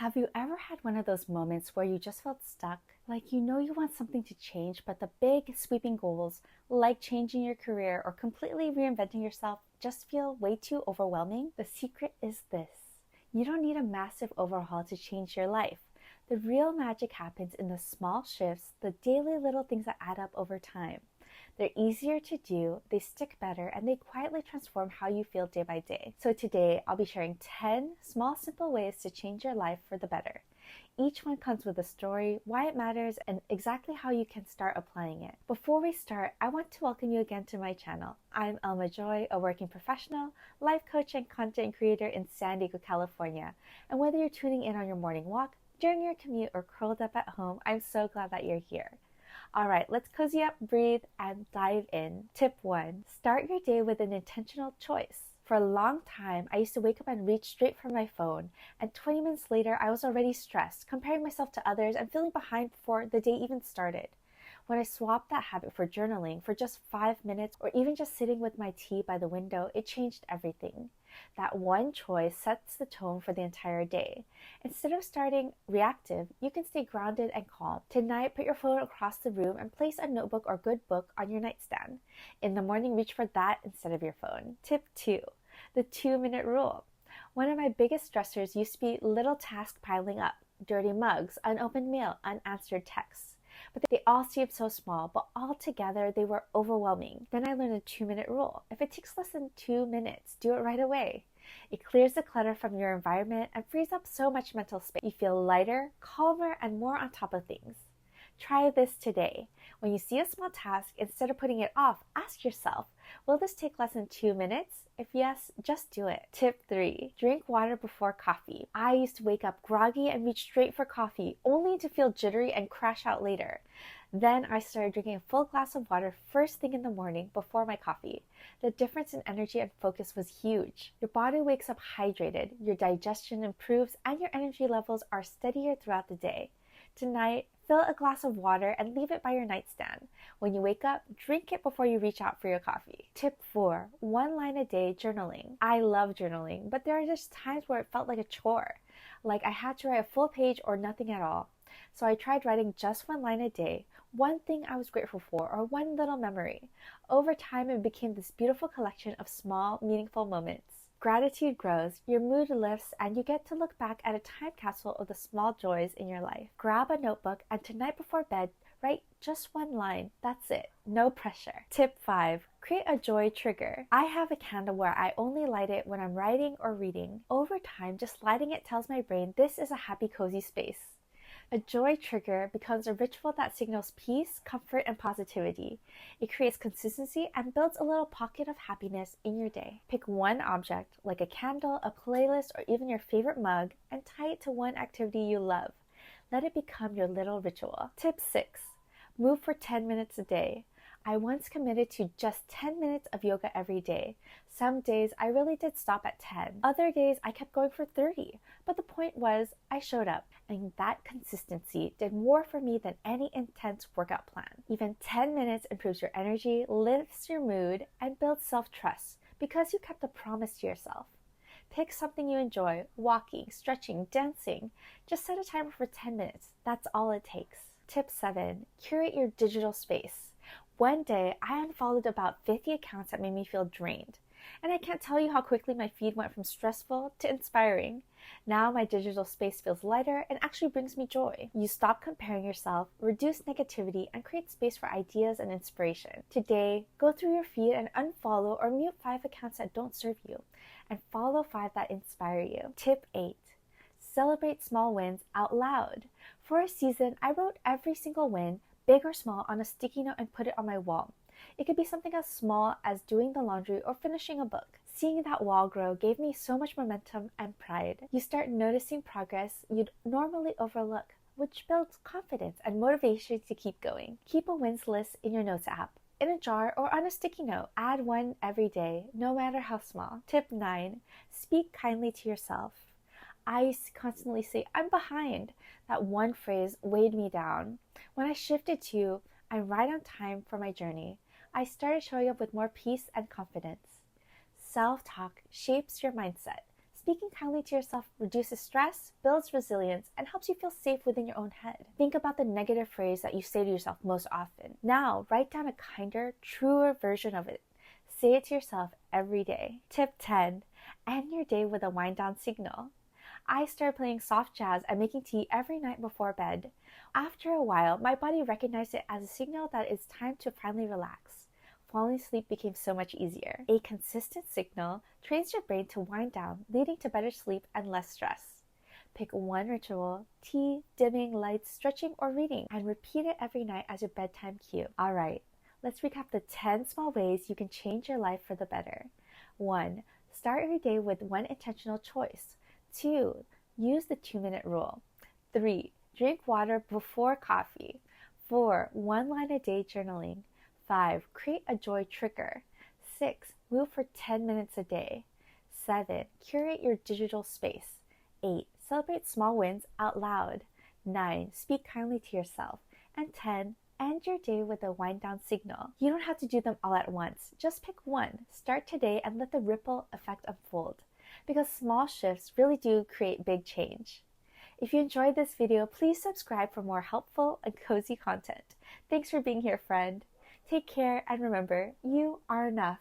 Have you ever had one of those moments where you just felt stuck? Like you know you want something to change, but the big sweeping goals, like changing your career or completely reinventing yourself, just feel way too overwhelming? The secret is this: you don't need a massive overhaul to change your life. The real magic happens in the small shifts, the daily little things that add up over time. They're easier to do, they stick better, and they quietly transform how you feel day by day. So today, I'll be sharing 10 small, simple ways to change your life for the better. Each one comes with a story, why it matters, and exactly how you can start applying it. Before we start, I want to welcome you again to my channel. I'm Elma Joy, a working professional, life coach, and content creator in San Diego, California. And whether you're tuning in on your morning walk, during your commute, or curled up at home, I'm so glad that you're here. All right, let's cozy up, breathe, and dive in. Tip 1. Start your day with an intentional choice. For a long time, I used to wake up and reach straight for my phone, and 20 minutes later, I was already stressed, comparing myself to others and feeling behind before the day even started. When I swapped that habit for journaling for just 5 minutes or even just sitting with my tea by the window, it changed everything. That one choice sets the tone for the entire day. Instead of starting reactive, you can stay grounded and calm. Tonight, put your phone across the room and place a notebook or good book on your nightstand. In the morning, reach for that instead of your phone. Tip 2. The 2-minute rule. One of my biggest stressors used to be little tasks piling up: dirty mugs, unopened mail, unanswered texts. But they all seemed so small, but all together they were overwhelming. Then I learned a 2-minute rule. If it takes less than 2 minutes, do it right away. It clears the clutter from your environment and frees up so much mental space. You feel lighter, calmer, and more on top of things. Try this today. When you see a small task, instead of putting it off, ask yourself, will this take less than 2 minutes? If yes, just do it. Tip 3. Drink water before coffee. I used to wake up groggy and reach straight for coffee, only to feel jittery and crash out later. Then I started drinking a full glass of water first thing in the morning before my coffee. The difference in energy and focus was huge. Your body wakes up hydrated, your digestion improves, and your energy levels are steadier throughout the day. Tonight, fill a glass of water and leave it by your nightstand. When you wake up, drink it before you reach out for your coffee. Tip 4. 1 line a day journaling. I love journaling, but there are just times where it felt like a chore. Like I had to write a full page or nothing at all. So I tried writing just 1 line a day, one thing I was grateful for, or one little memory. Over time, it became this beautiful collection of small, meaningful moments. Gratitude grows, your mood lifts, and you get to look back at a time capsule of the small joys in your life. Grab a notebook and tonight before bed, write just 1 line. That's it. No pressure. Tip 5. Create a joy trigger. I have a candle where I only light it when I'm writing or reading. Over time, just lighting it tells my brain this is a happy, cozy space. A joy trigger becomes a ritual that signals peace, comfort, and positivity. It creates consistency and builds a little pocket of happiness in your day. Pick one object, like a candle, a playlist, or even your favorite mug, and tie it to one activity you love. Let it become your little ritual. Tip 6. Move for 10 minutes a day. I once committed to just 10 minutes of yoga every day. Some days I really did stop at 10. Other days I kept going for 30. But the point was, I showed up, and that consistency did more for me than any intense workout plan. Even 10 minutes improves your energy, lifts your mood, and builds self-trust because you kept a promise to yourself. Pick something you enjoy: walking, stretching, dancing. Just set a timer for 10 minutes. That's all it takes. Tip 7. Curate your digital space. One day, I unfollowed about 50 accounts that made me feel drained. And I can't tell you how quickly my feed went from stressful to inspiring. Now my digital space feels lighter and actually brings me joy. You stop comparing yourself, reduce negativity, and create space for ideas and inspiration. Today, go through your feed and unfollow or mute 5 accounts that don't serve you, and follow 5 that inspire you. Tip 8. Celebrate small wins out loud. For a season, I wrote every single win, big or small, on a sticky note and put it on my wall. It could be something as small as doing the laundry or finishing a book. Seeing that wall grow gave me so much momentum and pride. You start noticing progress you'd normally overlook, which builds confidence and motivation to keep going. Keep a wins list in your notes app, in a jar, or on a sticky note. Add one every day, no matter how small. Tip 9. Speak kindly to yourself. I used to constantly say, I'm behind. That one phrase weighed me down. When I shifted to, I'm right on time for my journey, I started showing up with more peace and confidence. Self-talk shapes your mindset. Speaking kindly to yourself reduces stress, builds resilience, and helps you feel safe within your own head. Think about the negative phrase that you say to yourself most often. Now, write down a kinder, truer version of it. Say it to yourself every day. Tip 10. End your day with a wind down signal. I started playing soft jazz and making tea every night before bed. After a while, my body recognized it as a signal that it's time to finally relax. Falling asleep became so much easier. A consistent signal trains your brain to wind down, leading to better sleep and less stress. Pick one ritual, tea, dimming lights, stretching, or reading, and repeat it every night as your bedtime cue. All right, let's recap the 10 small ways you can change your life for the better. 1. Start every day with one intentional choice. 2. Use the 2-minute rule. 3. Drink water before coffee. 4. One line a day journaling. 5. Create a joy trigger. 6. Move for 10 minutes a day. 7. Curate your digital space. 8. Celebrate small wins out loud. 9. Speak kindly to yourself. And 10. End your day with a wind down signal. You don't have to do them all at once. Just pick one. Start today and let the ripple effect unfold. Because small shifts really do create big change. If you enjoyed this video, please subscribe for more helpful and cozy content. Thanks for being here, friend. Take care, and remember, you are enough.